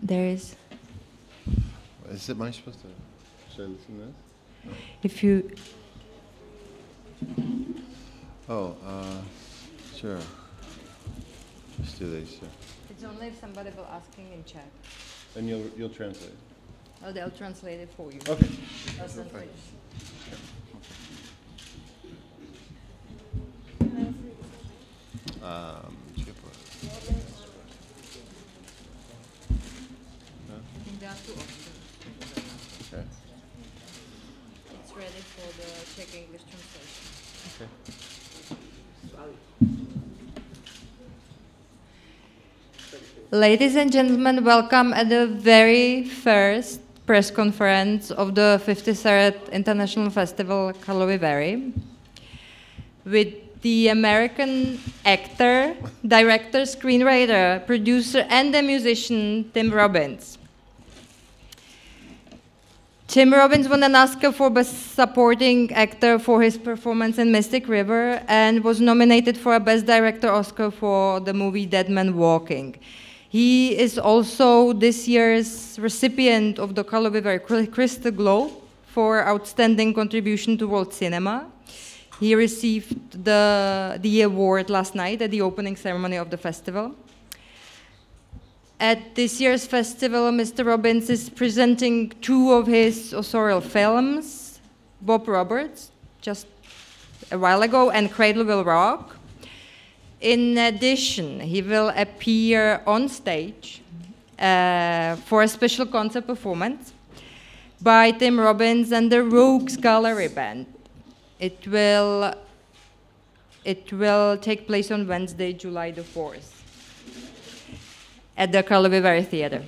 There is. Is it mine supposed to? Should I listen to this? No. If you. Oh, sure. Let's do these. Yeah. It's only if somebody will asking in chat. And you'll translate. Oh, they'll translate it for you. Okay. I'll translate. I think there are two options. Okay. It's ready for the Czech English translation. Okay. Ladies and gentlemen, welcome at the very first press conference of the 53rd International Festival Karlovy Vary with the American actor, director, screenwriter, producer, and the musician Tim Robbins. Tim Robbins won an Oscar for Best Supporting Actor for his performance in Mystic River and was nominated for a Best Director Oscar for the movie Dead Man Walking. He is also this year's recipient of the Karlovy Vary Crystal Globe for outstanding contribution to world cinema. He received the award last night at the opening ceremony of the festival. At this year's festival, Mr. Robbins is presenting two of his authorial films, Bob Roberts, just a while ago, and Cradle Will Rock. In addition, he will appear on stage for a special concert performance by Tim Robbins and the Rogues Gallery Band. It will take place on Wednesday, July the 4th at the Karlovy Vary Theatre.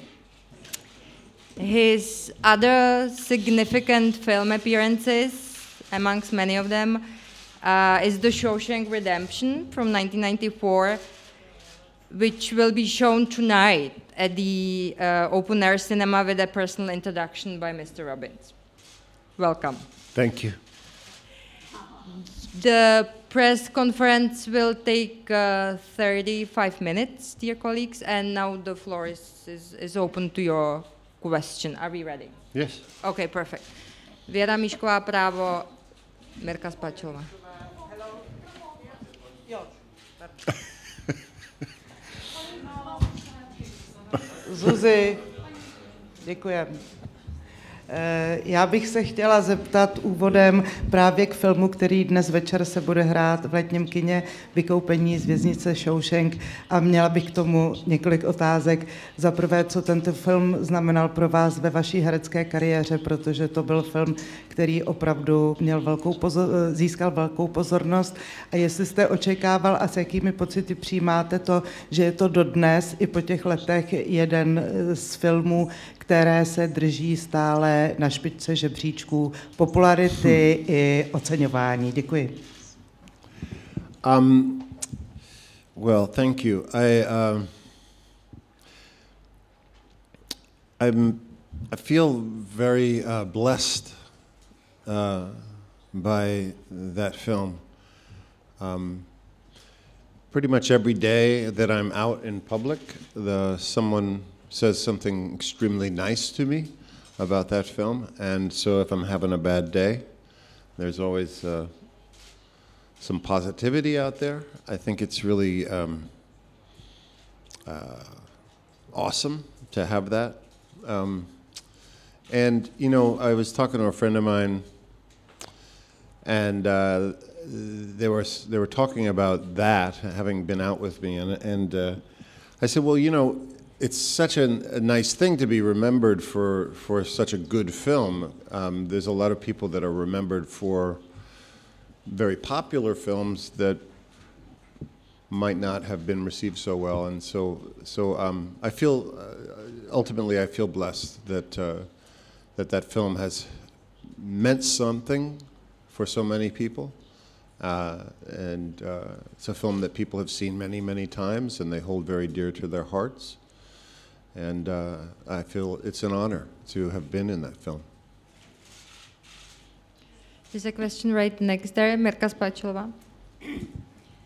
His other significant film appearances, amongst many of them, is The Shawshank Redemption from 1994, which will be shown tonight at the open air cinema with a personal introduction by Mr. Robbins. Welcome. Thank you. The press conference will take 35 minutes, dear colleagues, and now the floor is open to your question. Are we ready? Yes. Okay, perfect. Věra Míšková, Právo, Mirka Spáčová. Zuzi, děkujeme. Já bych se chtěla zeptat úvodem právě k filmu, který dnes večer se bude hrát v letním kině, Vykoupení z věznice Shawshank, a měla bych k tomu několik otázek. Za prvé, co tento film znamenal pro vás ve vaší herecké kariéře, protože to byl film, který opravdu získal velkou pozornost, a jestli jste očekával a s jakými pocity přijímáte to, že je to dodnes i po těch letech jeden z filmů, které se drží stále na špičce žebříčků popularity i oceňování. Děkuji. Well, thank you. I feel very blessed by that film. Pretty much every day that I'm out in public, someone says something extremely nice to me about that film, and so if I'm having a bad day, there's always some positivity out there. I think it's really awesome to have that. And you know, I was talking to a friend of mine, and they were talking about that, having been out with me, and I said, well, you know, it's such a nice thing to be remembered for such a good film. There's a lot of people that are remembered for very popular films that might not have been received so well, and so I feel ultimately I feel blessed that that film has meant something for so many people, and it's a film that people have seen many times and they hold very dear to their hearts. And I feel it's an honor to have been in that film. There's a question right next there, Mirka Spáčová.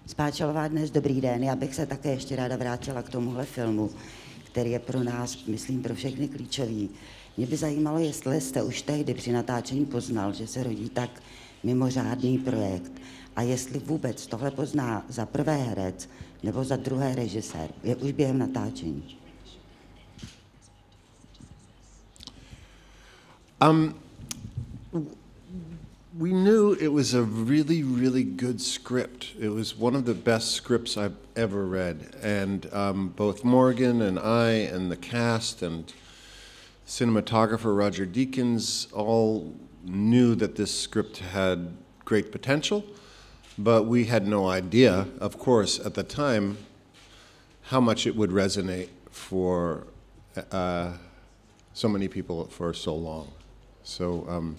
Spáčová, dnes dobrý den. Já bych se také ještě ráda vrátila k tomuhle filmu, který je pro nás, myslím, pro všechny klíčový. Mě by zajímalo, jestli jste už tehdy při natáčení poznal, že se rodí tak mimořádný projekt a jestli vůbec tohle pozná za prvé herec nebo za druhé režisér, je už během natáčení. We knew it was a really, really good script. It was one of the best scripts I've ever read. And both Morgan and I and the cast and cinematographer Roger Deakins all knew that this script had great potential, but we had no idea, of course, at the time, how much it would resonate for so many people for so long. So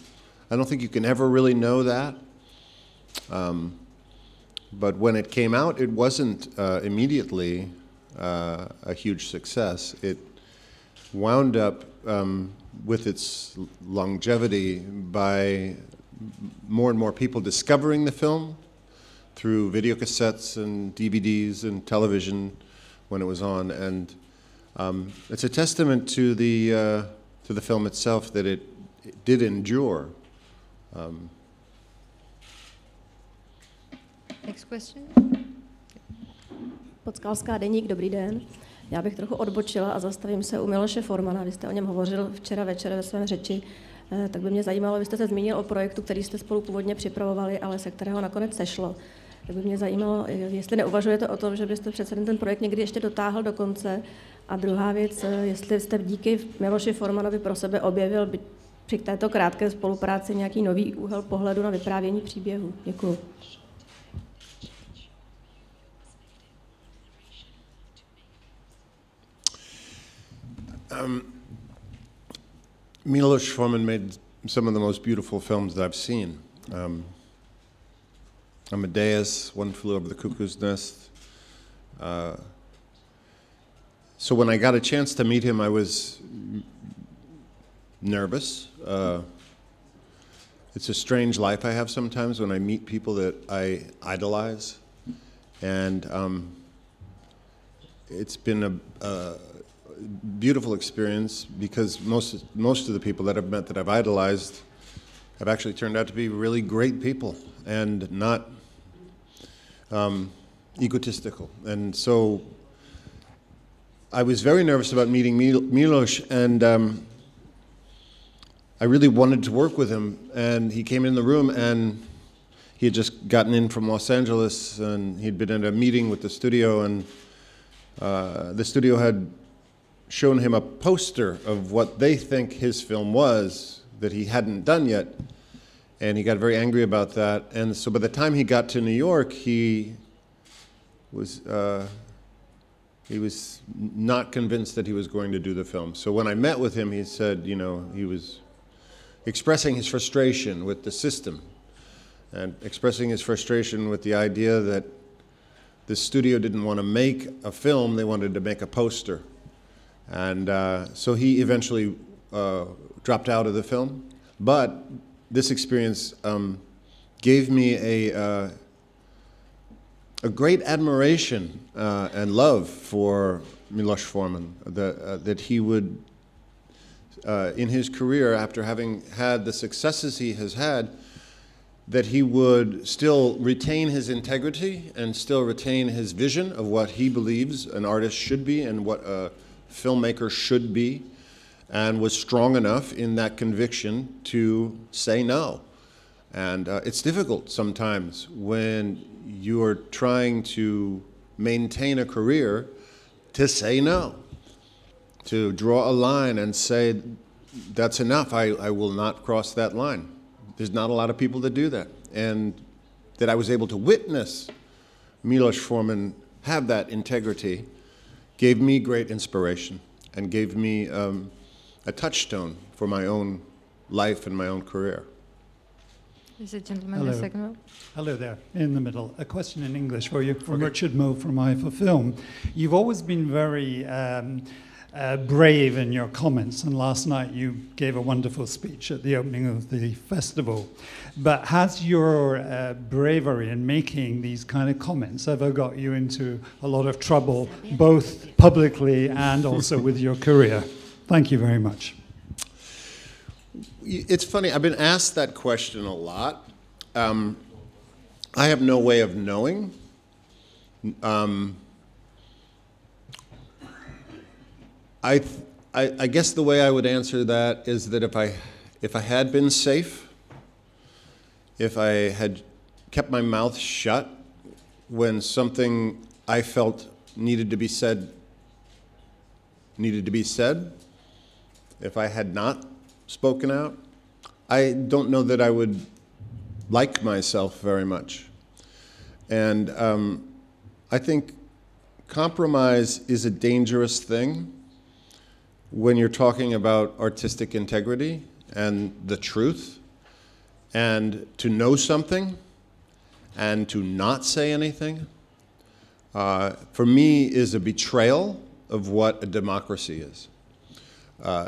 I don't think you can ever really know that. But when it came out, it wasn't immediately a huge success. It wound up with its longevity by more and more people discovering the film through videocassettes and DVDs and television when it was on, and it's a testament to the film itself that it did endure. Next question. Podskalská deník, dobrý den. Já bych trochu odbočila a zastavím se u Miloše Formana. Vy jste o něm hovořil včera večer ve svém řeči, tak by mě zajímalo, vy jste se zmínil o projektu, který jste spolu původně připravovali, ale se kterého nakonec sešlo. Tak by mě zajímalo, jestli neuvažujete o tom, že byste přece ten projekt někdy ještě dotáhl do konce. A druhá věc, jestli jste díky Miloši Formanovi pro sebe objevil při této krátké spolupráci nějaký nový úhel pohledu na vyprávění příběhu. Děkuji. Milos Forman made some of the most beautiful films that I've seen. Amadeus, One Flew Over the Cuckoo's Nest. So when I got a chance to meet him, I was nervous. It's a strange life I have sometimes when I meet people that I idolize. And it's been a beautiful experience because most of the people that I've met that I've idolized have actually turned out to be really great people and not egotistical. And so I was very nervous about meeting Milos, and I really wanted to work with him. And he came in the room, and he had just gotten in from Los Angeles, and he'd been at a meeting with the studio, and the studio had shown him a poster of what they think his film was that he hadn't done yet, and he got very angry about that. And so by the time he got to New York, he was not convinced that he was going to do the film. So when I met with him, he said, you know, he was expressing his frustration with the system and expressing his frustration with the idea that the studio didn't want to make a film, they wanted to make a poster. And so he eventually dropped out of the film. But this experience gave me a great admiration and love for Milos Forman, that he would, in his career, after having had the successes he has had, that he would still retain his integrity and still retain his vision of what he believes an artist should be and what a filmmaker should be, and was strong enough in that conviction to say no. And it's difficult sometimes when you are trying to maintain a career to say no, to draw a line and say, that's enough, I will not cross that line. There's not a lot of people that do that. And that I was able to witness Milos Forman have that integrity gave me great inspiration and gave me a touchstone for my own life and my own career. Is it gentleman in the second row? Hello there, in the middle. A question in English for you from Richard Moe from IFA Film. You've always been very brave in your comments, and last night you gave a wonderful speech at the opening of the festival. But has your bravery in making these kind of comments ever got you into a lot of trouble, both publicly and also with your career? Thank you very much. It's funny, I've been asked that question a lot. I have no way of knowing. I guess the way I would answer that is that if I had been safe, if I had kept my mouth shut when something I felt needed to be said, if I had not spoken out, I don't know that I would like myself very much. And I think compromise is a dangerous thing when you're talking about artistic integrity and the truth, and to know something and to not say anything, for me, is a betrayal of what a democracy is.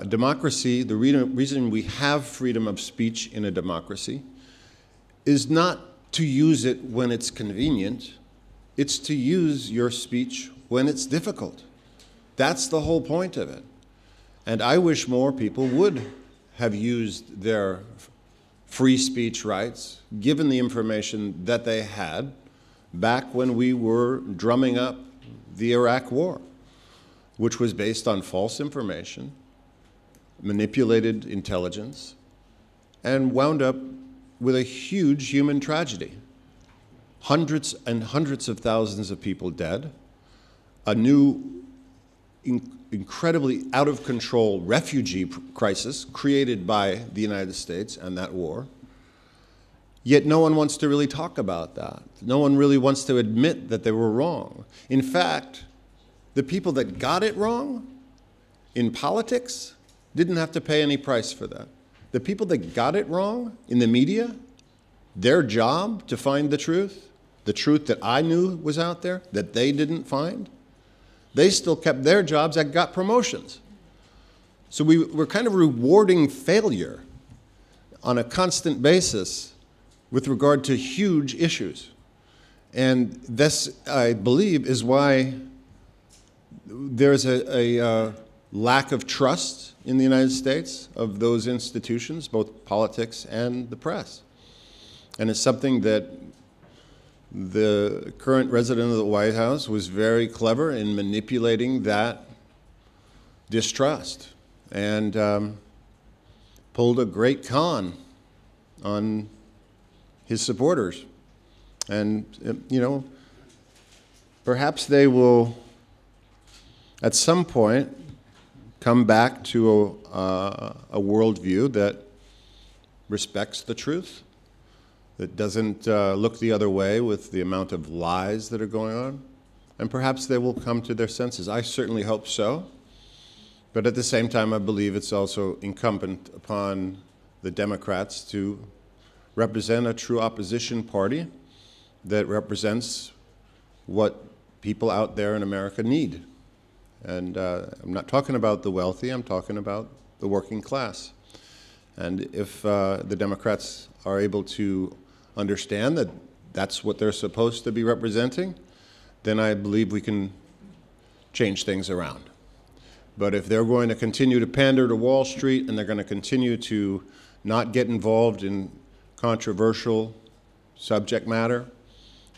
Democracy, the reason we have freedom of speech in a democracy is not to use it when it's convenient, it's to use your speech when it's difficult. That's the whole point of it. And I wish more people would have used their free speech rights, given the information that they had back when we were drumming up the Iraq War, which was based on false information, manipulated intelligence, and wound up with a huge human tragedy. Hundreds and hundreds of thousands of people dead, a new incredibly out-of-control refugee crisis created by the United States and that war. Yet no one wants to really talk about that. No one really wants to admit that they were wrong. In fact, the people that got it wrong in politics didn't have to pay any price for that. The people that got it wrong in the media, their job to find the truth that I knew was out there, that they didn't find, they still kept their jobs and got promotions. So we're kind of rewarding failure on a constant basis with regard to huge issues. And this, I believe, is why there's a lack of trust in the United States of those institutions, both politics and the press. And it's something that the current resident of the White House was very clever in manipulating that distrust and pulled a great con on his supporters. And, you know, perhaps they will, at some point, come back to a worldview that respects the truth, that doesn't look the other way with the amount of lies that are going on. And perhaps they will come to their senses. I certainly hope so. But at the same time, I believe it's also incumbent upon the Democrats to represent a true opposition party that represents what people out there in America need. And I'm not talking about the wealthy, I'm talking about the working class. And if the Democrats are able to understand that that's what they're supposed to be representing, then I believe we can change things around. But if they're going to continue to pander to Wall Street and they're going to continue to not get involved in controversial subject matter,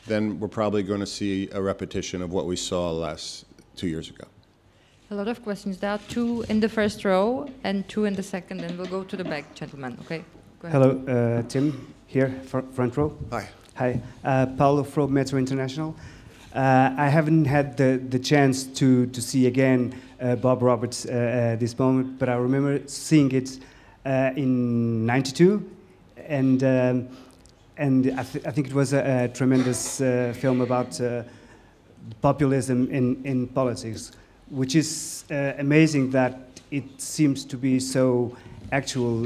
then we're probably going to see a repetition of what we saw last 2 years ago. A lot of questions. There are two in the first row and two in the second, and we'll go to the back, gentlemen. Okay, go ahead. Hello, Tim, here, front row. Hi. Hi, Paulo from Metro International. I haven't had the chance to see again Bob Roberts at this moment, but I remember seeing it in '92, and I think it was a tremendous film about populism in politics, which is amazing that it seems to be so actual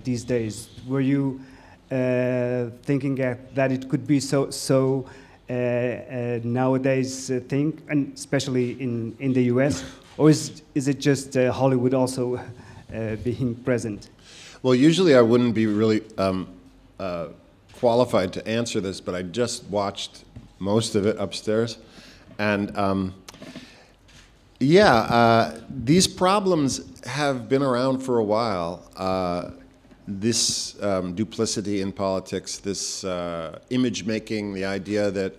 these days. Were you thinking that it could be so nowadays thing, and especially in the US? or is it just Hollywood also being present? Well, usually I wouldn't be really qualified to answer this, but I just watched most of it upstairs. And these problems have been around for a while. This duplicity in politics, this image making, the idea that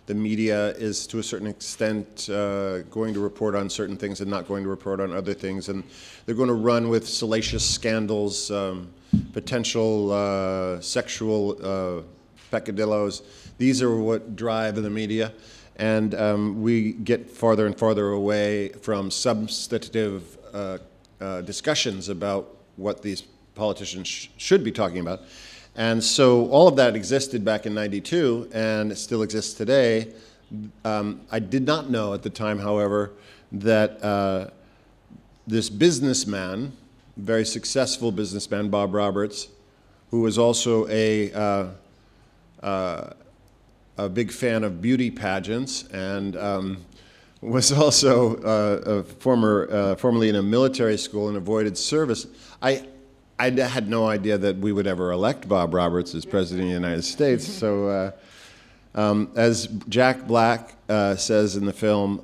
the media is to a certain extent going to report on certain things and not going to report on other things, and they're going to run with salacious scandals, potential sexual peccadillos. These are what drive the media, and we get farther and farther away from substantive discussions about what these politicians should be talking about. And so all of that existed back in '92, and it still exists today. I did not know at the time, however, that this businessman, very successful businessman, Bob Roberts, who was also a big fan of beauty pageants and was also formerly in a military school and avoided service. I had no idea that we would ever elect Bob Roberts as President of the United States. So as Jack Black says in the film,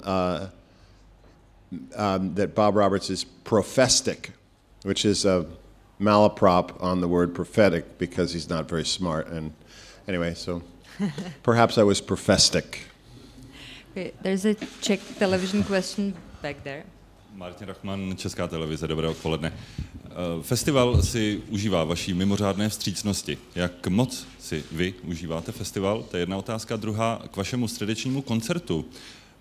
that Bob Roberts is prophetic, which is a malaprop on the word prophetic because he's not very smart. And anyway, so perhaps I was prophetic. Okay, there's a Czech television question back there. Martin Rachman, Česká televize, dobré odpoledne. Festival si užívá vaší mimořádné vstřícnosti. Jak moc si vy užíváte festival? To je jedna otázka. Druhá, k vašemu středečnímu koncertu.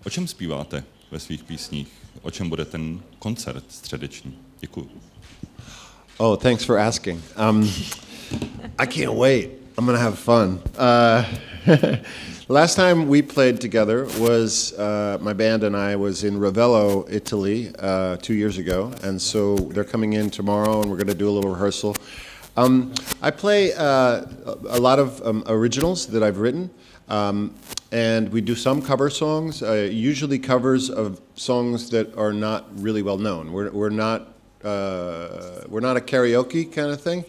O čem zpíváte ve svých písních? O čem bude ten koncert středeční? Děkuju. Oh, thanks for asking. I can't wait. I'm going to have fun. Last time we played together was, my band and I was in Ravello, Italy, 2 years ago, and so they're coming in tomorrow, and we're going to do a little rehearsal. I play a lot of originals that I've written, and we do some cover songs, usually covers of songs that are not really well known. We're not a karaoke kind of thing.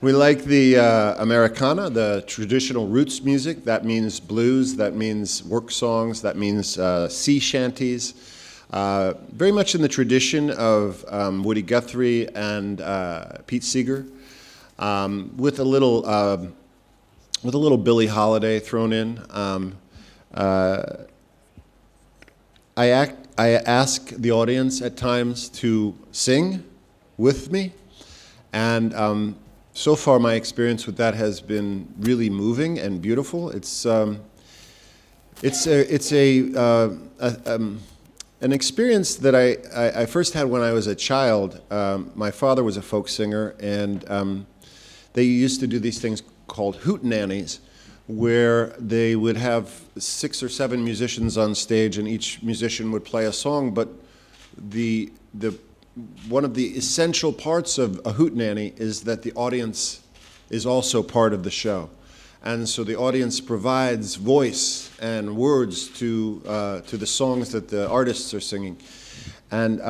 We like the Americana, the traditional roots music. That means blues, that means work songs, that means sea shanties. Very much in the tradition of Woody Guthrie and Pete Seeger, with a little Billie Holiday thrown in. I ask the audience at times to sing with me, and so far, my experience with that has been really moving and beautiful. It's an experience that I first had when I was a child. My father was a folk singer, and they used to do these things called hootenannies, where they would have 6 or 7 musicians on stage, and each musician would play a song. But one of the essential parts of a hootenanny is that the audience is also part of the show. And so the audience provides voice and words to the songs that the artists are singing. And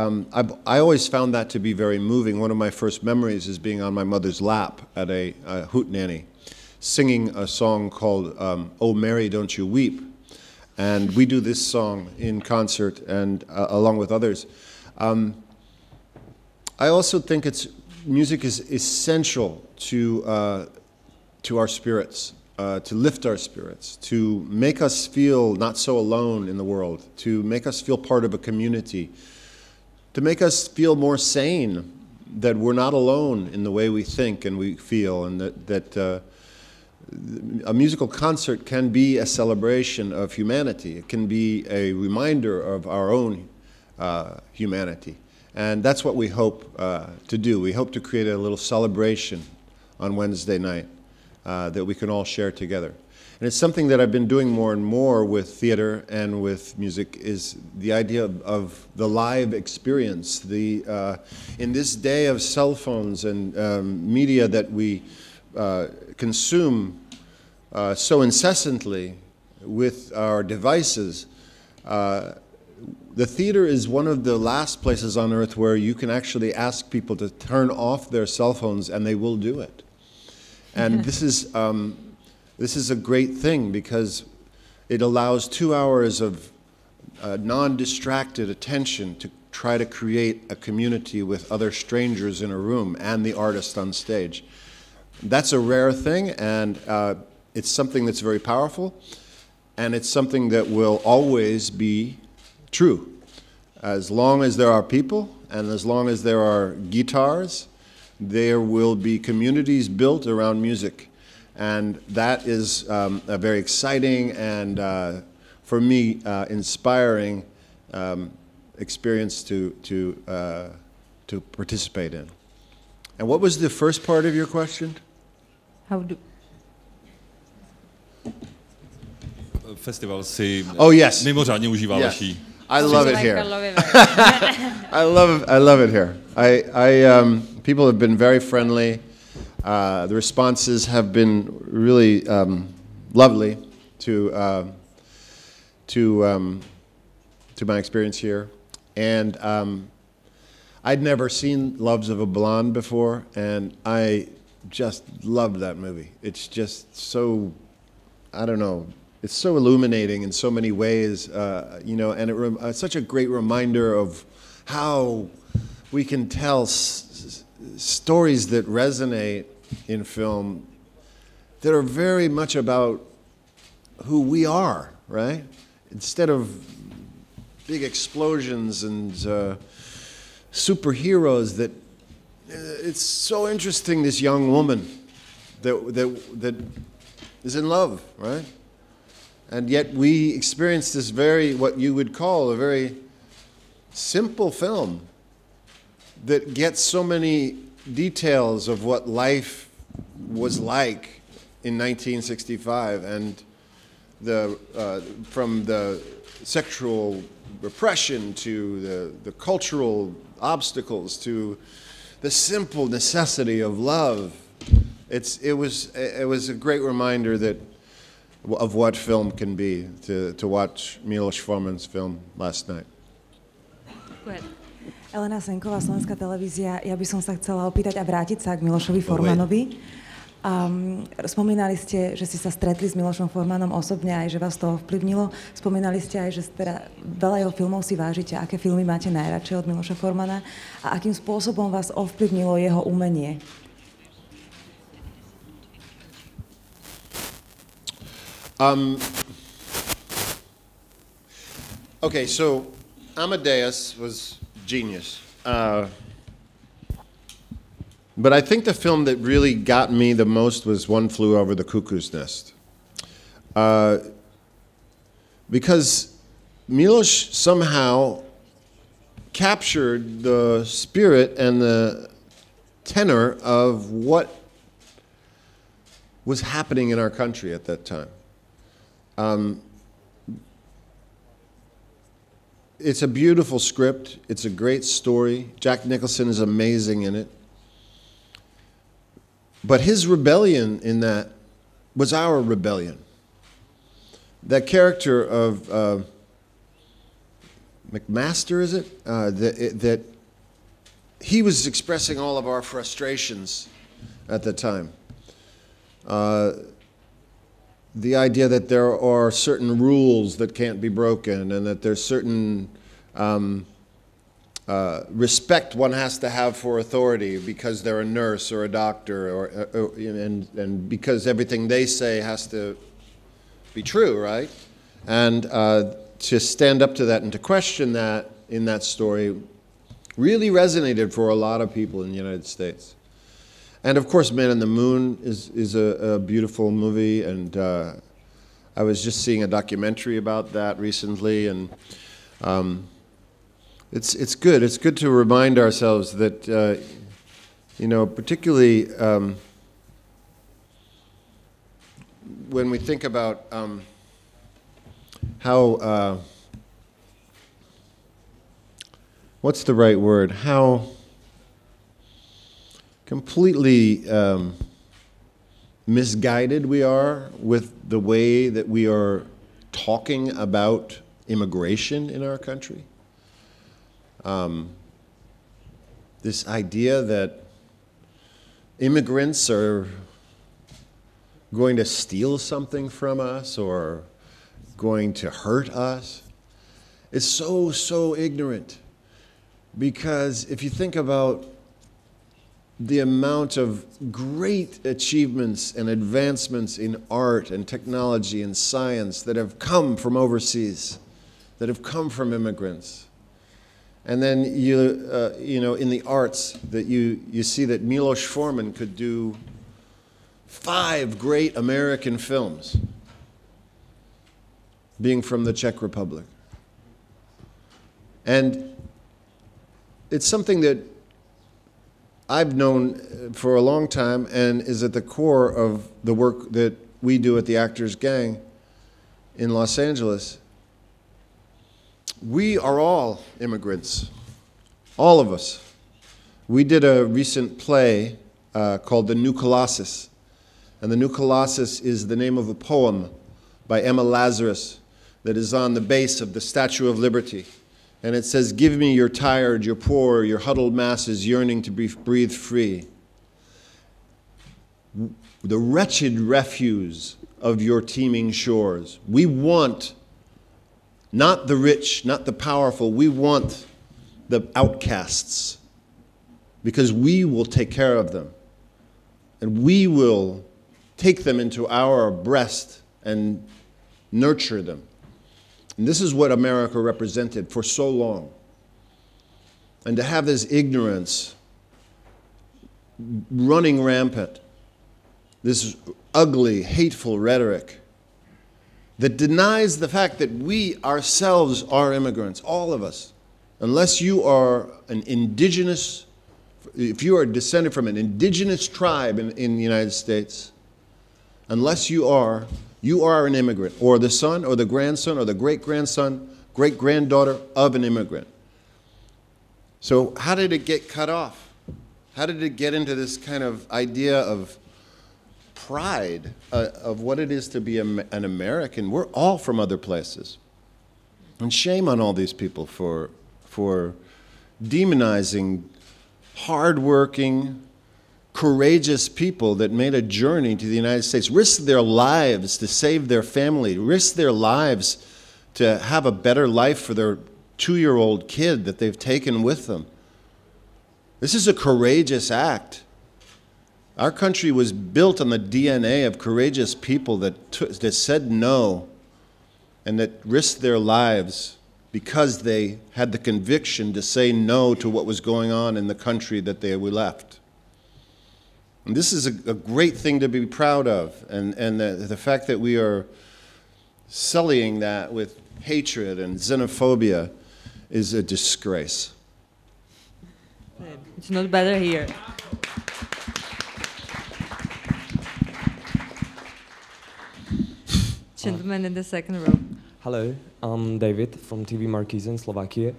I always found that to be very moving. One of my first memories is being on my mother's lap at a hootenanny, singing a song called "Oh Mary, Don't You Weep." And we do this song in concert and along with others. I also think music is essential to our spirits, to lift our spirits, to make us feel not so alone in the world, to make us feel part of a community, to make us feel more sane, that we're not alone in the way we think and we feel, and that a musical concert can be a celebration of humanity. It can be a reminder of our own humanity. And that's what we hope to do. We hope to create a little celebration on Wednesday night that we can all share together. And it's something that I've been doing more and more with theater and with music, is the idea of the live experience. In this day of cell phones and media that we consume so incessantly with our devices, the theater is one of the last places on earth where you can actually ask people to turn off their cell phones and they will do it. And this is a great thing because it allows 2 hours of non-distracted attention to try to create a community with other strangers in a room and the artist on stage. That's a rare thing, and it's something that's very powerful, and it's something that will always be true. As long as there are people, and as long as there are guitars, there will be communities built around music. And that is a very exciting and, for me, inspiring experience to participate in. And what was the first part of your question? How do... Festival si yes. mimořádně užívá vaší. I love it here. I love it here. People have been very friendly. The responses have been really lovely to my experience here, and I'd never seen Loves of a Blonde before, and I just loved that movie. It's just so, I don't know, it's so illuminating in so many ways, you know, and it's such a great reminder of how we can tell stories that resonate in film that are very much about who we are, right? Instead of big explosions and superheroes, that it's so interesting, this young woman that is in love, right? And yet we experience this what you would call a very simple film that gets so many details of what life was like in 1965, and from the sexual repression to the cultural obstacles to the simple necessity of love. It was a great reminder of what film can be to watch Miloš Forman's film last night. Go ahead. Elena Senková, Slovenská televízia. Ja by som sa chcela opýtať a vrátiť sa k Milošovi Formanovi. Spomínali ste, že ste sa stretli s Milošom Formanom osobne, aj že vás to ovplyvnilo. Spomínali ste aj, že teda veľa jeho filmov si vážite. Aké filmy máte najradšie od Miloša Formana a akým spôsobom vás ovplyvnilo jeho umenie? Okay, so Amadeus was genius. But I think the film that really got me the most was One Flew Over the Cuckoo's Nest. Because Miloš somehow captured the spirit and the tenor of what was happening in our country at that time. It's a beautiful script. It's a great story. Jack Nicholson is amazing in it. But his rebellion in that was our rebellion. That character of McMaster, is it? That he was expressing all of our frustrations at the time. The idea that there are certain rules that can't be broken, and that there's certain respect one has to have for authority because they're a nurse or a doctor, and because everything they say has to be true, right? And to stand up to that and to question that in that story really resonated for a lot of people in the United States. And of course, Man on the Moon is a beautiful movie, and I was just seeing a documentary about that recently, and it's good. It's good to remind ourselves that, you know, particularly when we think about how, what's the right word? How completely misguided we are with the way that we are talking about immigration in our country. this idea that immigrants are going to steal something from us or going to hurt us is so, so ignorant. Because if you think about the amount of great achievements and advancements in art and technology and science that have come from overseas, that have come from immigrants. And then you know, in the arts, that you see that Milos Forman could do 5 great American films, being from the Czech Republic. And it's something that I've known for a long time and is at the core of the work that we do at the Actors Gang in Los Angeles. We are all immigrants, all of us. We did a recent play called The New Colossus. And The New Colossus is the name of a poem by Emma Lazarus that is on the base of the Statue of Liberty. And it says, "Give me your tired, your poor, your huddled masses yearning to breathe free. The wretched refuse of your teeming shores. We want not the rich, not the powerful. We want the outcasts because we will take care of them. And we will take them into our breast and nurture them." And this is what America represented for so long. And to have this ignorance running rampant, this ugly, hateful rhetoric that denies the fact that we ourselves are immigrants, all of us. Unless you are an indigenous, if you are descended from an indigenous tribe in the United States, unless you are an immigrant, or the son, or the grandson, or the great-grandson, great-granddaughter of an immigrant. So how did it get cut off? How did it get into this kind of idea of pride of what it is to be an American? We're all from other places. And shame on all these people for demonizing hardworking, courageous people that made a journey to the United States, risked their lives to save their family, risked their lives to have a better life for their 2-year-old kid that they've taken with them. This is a courageous act. Our country was built on the DNA of courageous people that said no and that risked their lives because they had the conviction to say no to what was going on in the country that they were left. And this is a great thing to be proud of, and the fact that we are sullying that with hatred and xenophobia is a disgrace. It's not better here. Gentleman in the second row. Hello, I'm David from TV Markíza in Slovakia.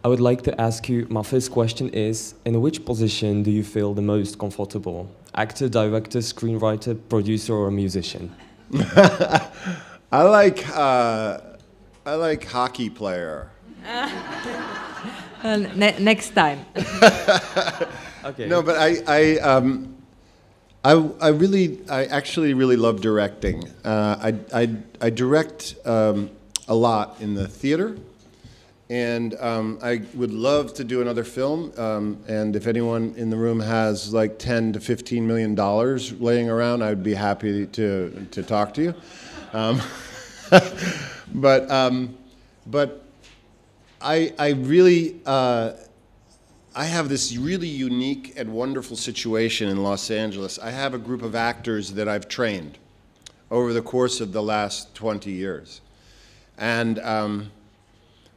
I would like to ask you, my first question is, in which position do you feel the most comfortable? Actor, director, screenwriter, producer, or musician? I like hockey player. Next time. Okay. No, but I actually really love directing. I direct a lot in the theater. And I would love to do another film, and if anyone in the room has like $10 to $15 million laying around, I'd be happy to talk to you. But I really, I have this really unique and wonderful situation in Los Angeles. I have a group of actors that I've trained over the course of the last 20 years. And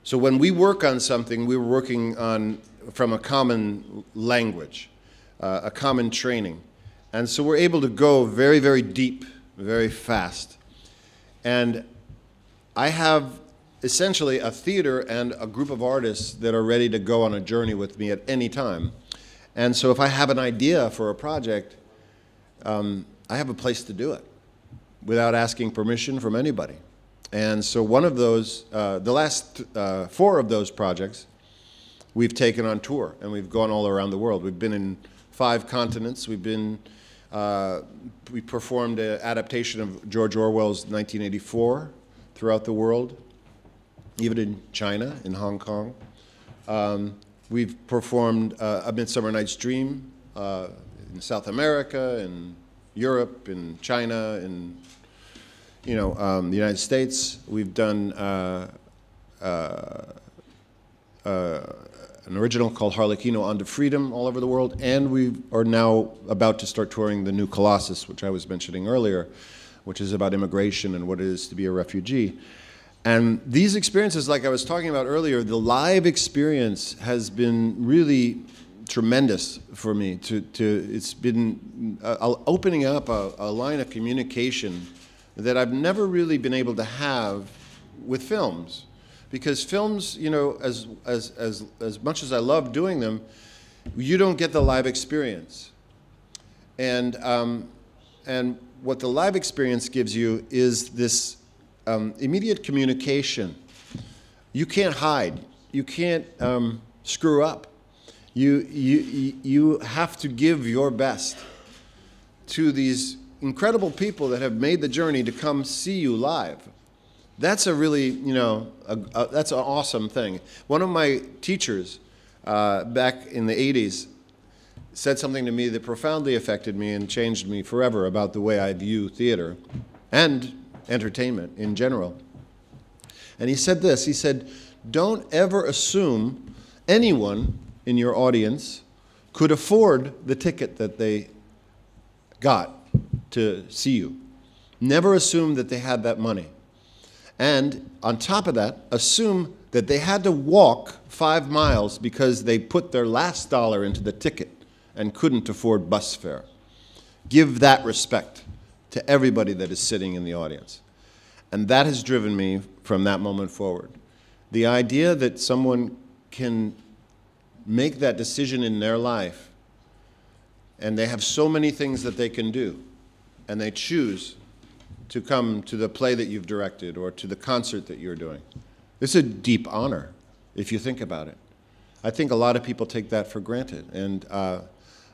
so when we work on something, we're working on from a common language, a common training. And so we're able to go very, very deep, very fast. And I have essentially a theater and a group of artists that are ready to go on a journey with me at any time. And so if I have an idea for a project, I have a place to do it without asking permission from anybody. And so one of those, the last 4 of those projects we've taken on tour, and we've gone all around the world. We've been in 5 continents. We performed an adaptation of George Orwell's 1984 throughout the world, even in China, in Hong Kong. We've performed A Midsummer Night's Dream in South America, in Europe, in China, in the United States. We've done an original called Harlequino Unto Freedom all over the world, and we are now about to start touring the new Colossus, which I was mentioning earlier, which is about immigration and what it is to be a refugee. And these experiences, like I was talking about earlier, the live experience has been really tremendous for me. It's been opening up a line of communication that I've never really been able to have with films. Because films, as much as I love doing them, you don't get the live experience. And what the live experience gives you is this immediate communication. You can't hide. You can't screw up. You have to give your best to these incredible people that have made the journey to come see you live. That's a really, that's an awesome thing. One of my teachers back in the 80s said something to me that profoundly affected me and changed me forever about the way I view theater and entertainment in general. And he said this, he said, don't ever assume anyone in your audience could afford the ticket that they got to see you. Never assume that they had that money. And on top of that, assume that they had to walk 5 miles because they put their last dollar into the ticket and couldn't afford bus fare. Give that respect to everybody that is sitting in the audience. And that has driven me from that moment forward. The idea that someone can make that decision in their life, and they have so many things that they can do, and they choose to come to the play that you've directed or to the concert that you're doing. It's a deep honor, if you think about it. I think a lot of people take that for granted. And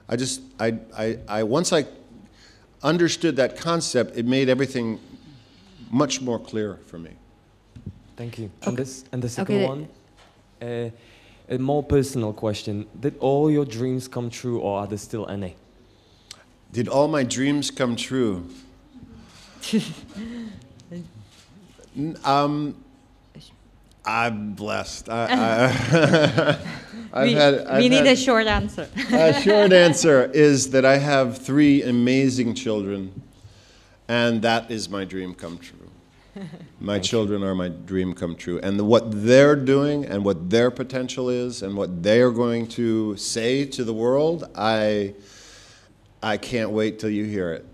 once I understood that concept, it made everything much more clear for me. Thank you. Okay. And the second one, a more personal question. Did all your dreams come true, or are there still any? Did all my dreams come true? I'm blessed. We need a short answer. A short answer is that I have 3 amazing children, and that is my dream come true. My children are my dream come true. And what they're doing and what their potential is and what they are going to say to the world, I can't wait till you hear it.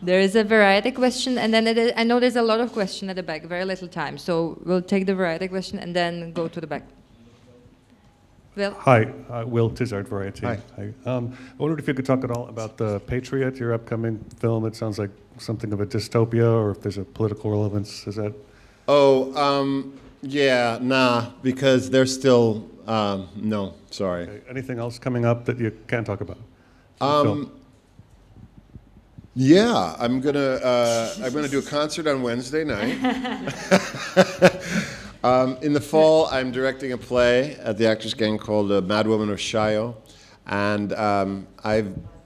There is a variety question, and then I know there's a lot of questions at the back, very little time. So we'll take the variety question and then go to the back. Will? Hi, Will Tizard, Variety. Hi. I wondered if you could talk at all about The Patriot, your upcoming film. It sounds like something of a dystopia, or if there's a political relevance. Is that? Oh, yeah, nah, because they're still, no, sorry. Okay. Anything else coming up that you can't talk about? Yeah, I'm gonna do a concert on Wednesday night. In the fall, I'm directing a play at the Actors Gang called Mad Woman of Shiloh, and I'm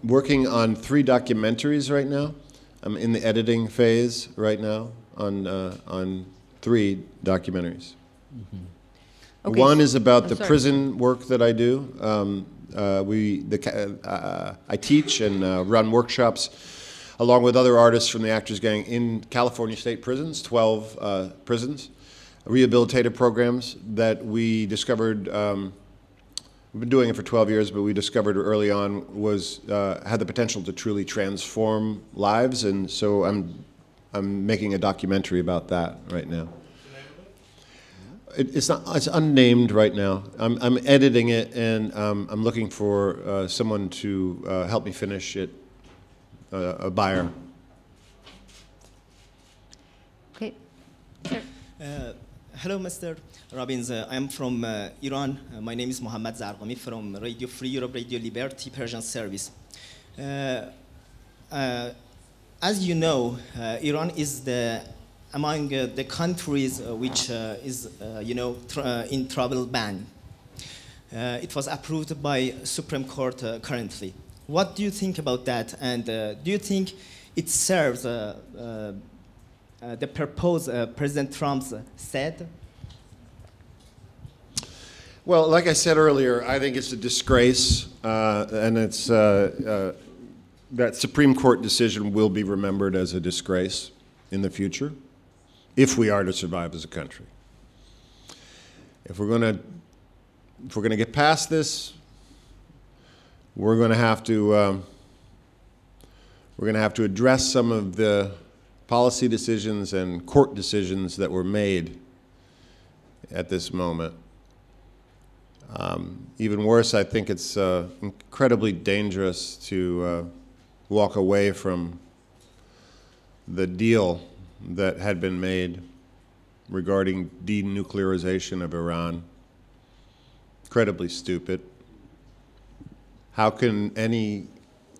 working on 3 documentaries right now. I'm in the editing phase right now on 3 documentaries. Mm-hmm. Okay. One is about the prison work that I do. I teach and run workshops along with other artists from the Actors Gang in California state prisons, 12 prisons, rehabilitative programs that we discovered. We've been doing it for 12 years, but we discovered early on had the potential to truly transform lives, and so I'm making a documentary about that right now. It's unnamed right now. I'm editing it, and I'm looking for someone to help me finish it, a buyer. Okay. Sure. Hello, Mr. Robbins. I'm from Iran. My name is Mohammad Zarqami from Radio Free Europe, Radio Liberty, Persian Service. As you know, Iran is among the countries which is, in travel ban. It was approved by Supreme Court currently. What do you think about that? And do you think it serves the purpose President Trump said? Well, like I said earlier, I think it's a disgrace, and it's that Supreme Court decision will be remembered as a disgrace in the future, if we are to survive as a country. If we're going to get past this, we're going to have to address some of the policy decisions and court decisions that were made at this moment. Even worse, I think it's incredibly dangerous to walk away from the deal that had been made regarding denuclearization of Iran. Incredibly stupid. How can any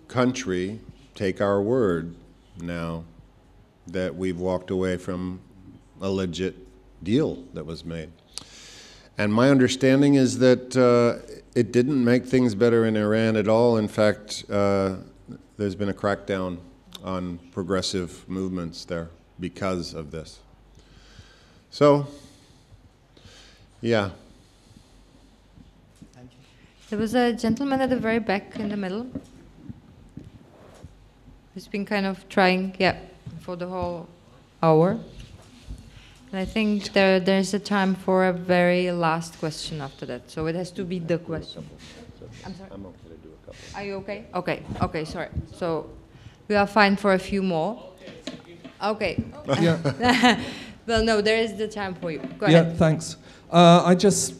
country take our word now that we've walked away from a legit deal that was made? And my understanding is that it didn't make things better in Iran at all. In fact, there's been a crackdown on progressive movements there because of this. So, yeah. Thank you. There was a gentleman at the very back in the middle who's been kind of trying, for the whole hour. And I think there's a time for a very last question after that. So it has to be the question. I'm sorry? I'm okay to do a couple. Are you okay? Okay, sorry. So we are fine for a few more. Okay. Yeah. Well, no, there is the time for you. Go Yeah, ahead. thanks. I just,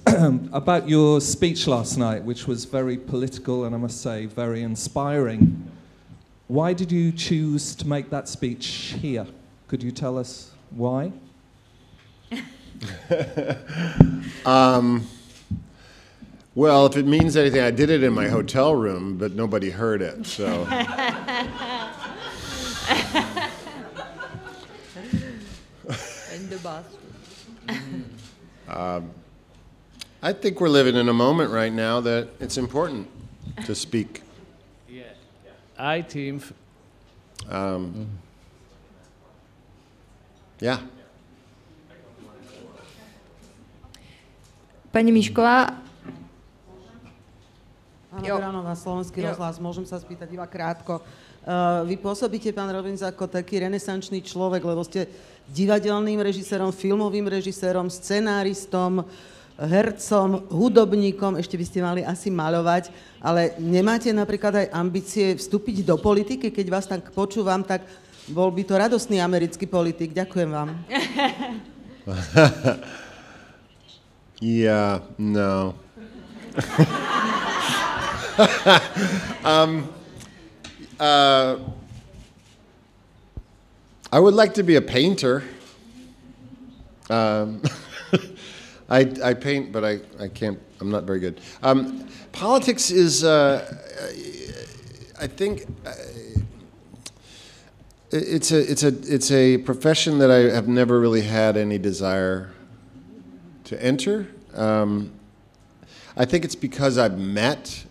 about your speech last night, which was very political and I must say very inspiring. Why did you choose to make that speech here? Could you tell us why? Well, if it means anything, I did it in my hotel room, but nobody heard it, so. In the bathroom. I think we're living in a moment right now that it's important to speak. Yeah. I think. Yeah. Pani Mišková. Áno, ráno na Slovenský rozhlas, môžem sa spýtať iba krátko. Vy pôsobíte, pán Robbins, ako taký renesančný človek, lebo ste divadelným režisérom, filmovým režisérom, scenáristom, hercom, hudobníkom, ešte by ste mali asi maľovať, ale nemáte napríklad aj ambície vstúpiť do politiky? Keď vás tak počúvam, tak bol by to radostný americký politik. Ďakujem vám. Yeah, no. I would like to be a painter. I paint, but I can't. I'm not very good. Politics is, I think, it's a profession that I have never really had any desire to enter. I think it's because I've met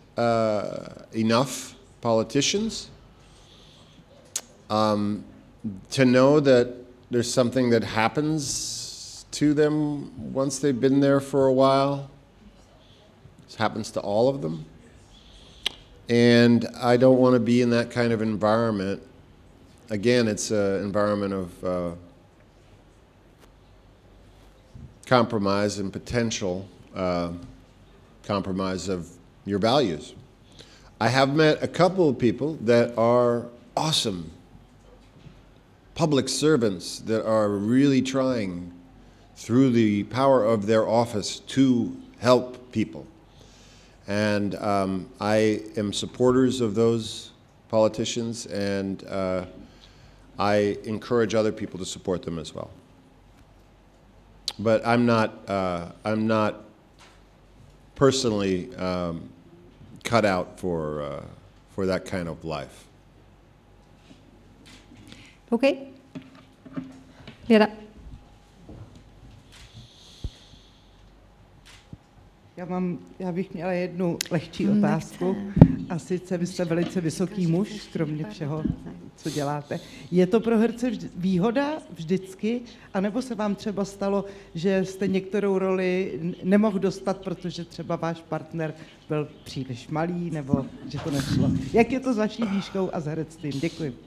enough politicians to know that there's something that happens to them once they've been there for a while. This happens to all of them. And I don't want to be in that kind of environment. Again, it's an environment of compromise and potential compromise of your values. I have met a couple of people that are awesome public servants that are really trying through the power of their office to help people. And I am supporters of those politicians, and I encourage other people to support them as well. but I'm not personally cut out for that kind of life. Okay. Věra. Já bych měla jednu lehčí otázku. A sice vy jste velice vysoký muž, kromě všeho, co děláte. Je to pro herce výhoda vždycky, anebo se vám třeba stalo, že jste některou roli nemohl dostat, protože třeba váš partner byl příliš malý, nebo že to nešlo? Jak je to s vaší výškou a s herectvím? Děkuji.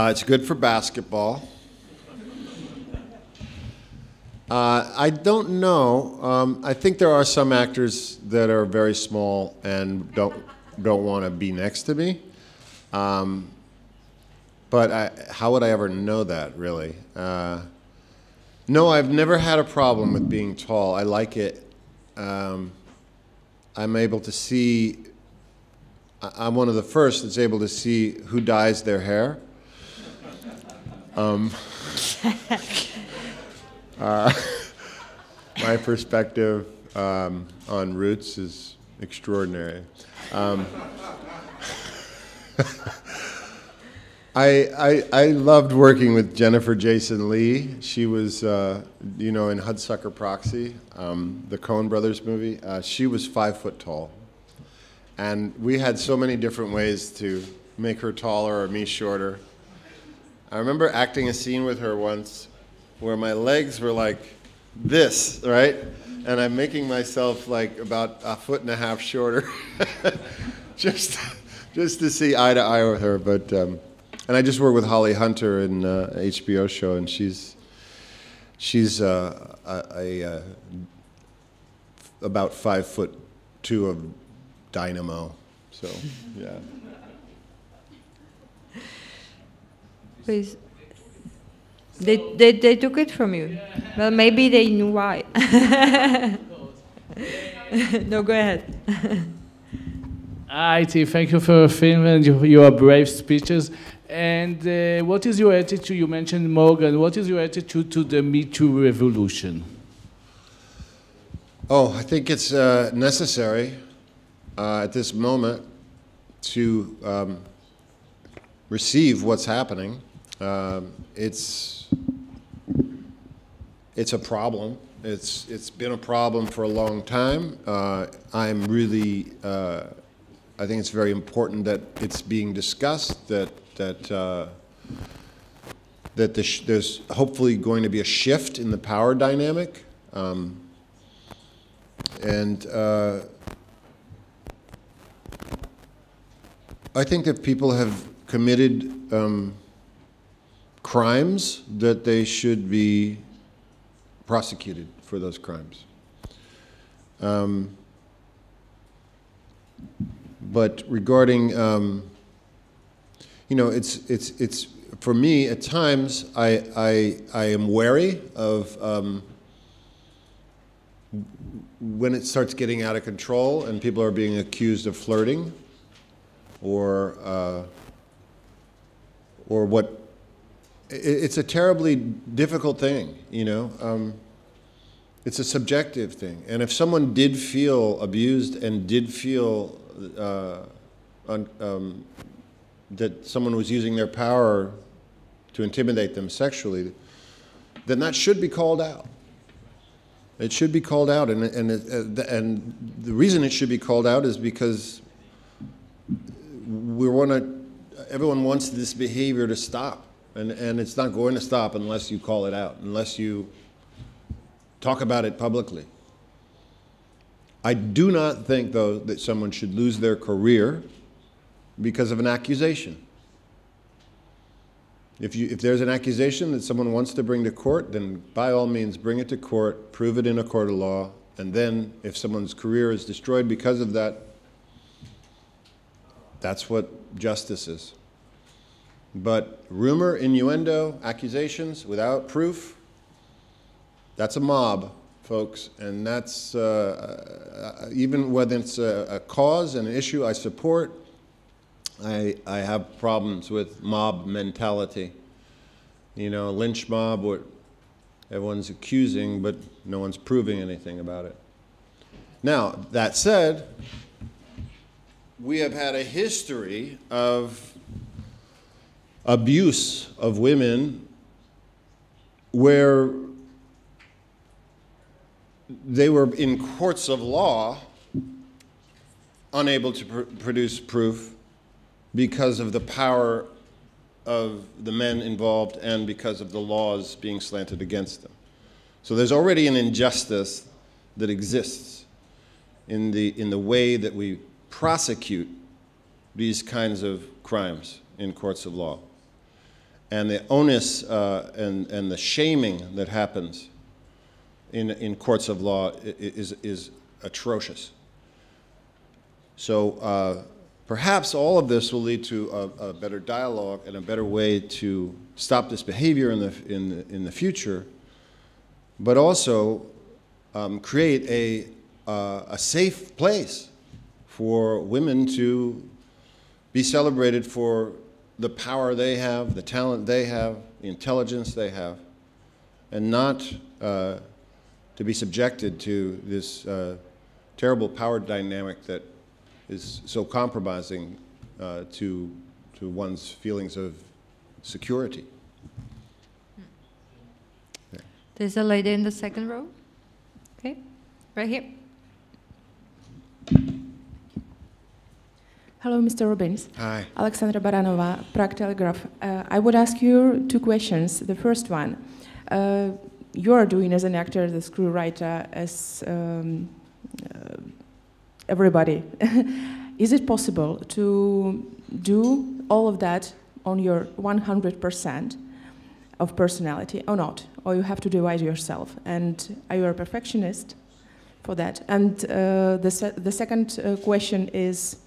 It's good for basketball. I don't know. I think there are some actors that are very small and don't want to be next to me. But how would I ever know that, really? No, I've never had a problem with being tall. I like it. I'm able to see. I'm one of the first that's able to see who dyes their hair. My perspective on Roots is extraordinary. I loved working with Jennifer Jason Leigh. She was, in Hudsucker Proxy, the Coen Brothers movie. She was 5 foot tall. And we had so many different ways to make her taller or me shorter. I remember acting a scene with her once where my legs were like this, right? And I'm making myself like about 1.5 foot shorter, just to see eye to eye with her. But and I just worked with Holly Hunter in an HBO show, and she's about 5'2" of dynamo. So yeah. Please. They took it from you. Well, maybe they knew why. No, go ahead. Hi, Tim. Thank you for filming your brave speeches. And what is your attitude? You mentioned Morgan. What is your attitude to the Me Too revolution? Oh, I think it's necessary at this moment to receive what's happening. It's a problem. It's been a problem for a long time. I'm really, I think it's very important that it's being discussed. That there's hopefully going to be a shift in the power dynamic, and I think that people have committed crimes that they should be prosecuted for those crimes. But regarding, it's for me at times I am wary of when it starts getting out of control and people are being accused of flirting or what. It's a terribly difficult thing, It's a subjective thing. And if someone did feel abused and did feel that someone was using their power to intimidate them sexually, then that should be called out. It should be called out. And the reason it should be called out is because everyone wants this behavior to stop. And it's not going to stop unless you call it out, unless you talk about it publicly. I do not think, though, that someone should lose their career because of an accusation. If there's an accusation that someone wants to bring to court, then by all means bring it to court, prove it in a court of law, and then if someone's career is destroyed because of that, that's what justice is. But rumor, innuendo, accusations without proof, that's a mob, folks. And that's, even whether it's a cause and an issue I support, I have problems with mob mentality. you know, a lynch mob, what everyone's accusing, but no one's proving anything about it. Now, that said, we have had a history of abuse of women where they were in courts of law unable to produce proof because of the power of the men involved and because of the laws being slanted against them. So there's already an injustice that exists in the way that we prosecute these kinds of crimes in courts of law. And the onus and the shaming that happens in courts of law is atrocious. So perhaps all of this will lead to a better dialogue and a better way to stop this behavior in the future, but also create a safe place for women to be celebrated for the power they have, the talent they have, the intelligence they have, and not to be subjected to this terrible power dynamic that is so compromising to one's feelings of security. Yeah. There's a lady in the second row. Okay, right here. Hello, Mr. Robbins. Hi. Alexandra Baranova, Prague Telegraph. I would ask you two questions. The first one, you are doing as an actor, the screenwriter, as everybody. Is it possible to do all of that on your 100% of personality or not? Or you have to do it yourself? And are you a perfectionist for that? And the second question is,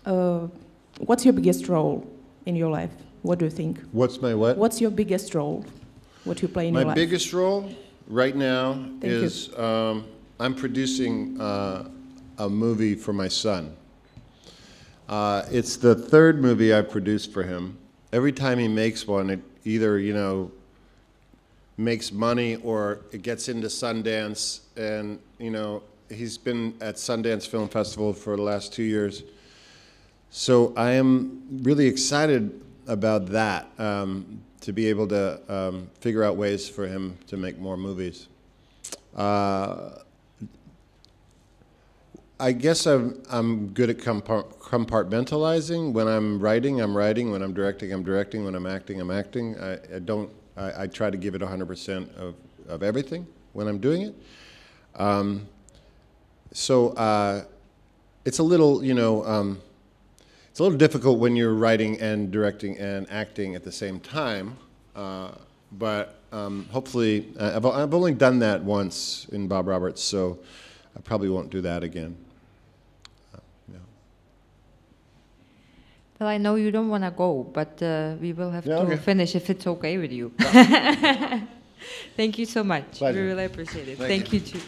what's your biggest role in your life? What do you think? What's my what? What's your biggest role? What you play in your life? My biggest role right now is I'm producing a movie for my son. It's the third movie I've produced for him. Every time he makes one, it either, you know, makes money or it gets into Sundance. And, you know, he's been at Sundance Film Festival for the last 2 years. So I am really excited about that, to be able to figure out ways for him to make more movies. I guess I'm good at compartmentalizing. When I'm writing, I'm writing. When I'm directing, I'm directing. When I'm acting, I'm acting. I try to give it 100% of everything when I'm doing it. So it's a little, you know, it's a little difficult when you're writing and directing and acting at the same time. But hopefully, I've only done that once in Bob Roberts, so I probably won't do that again. Well, I know you don't want to go, but we will have to finish if it's okay with you. Thank you so much. Pleasure. We really appreciate it. Thank you too.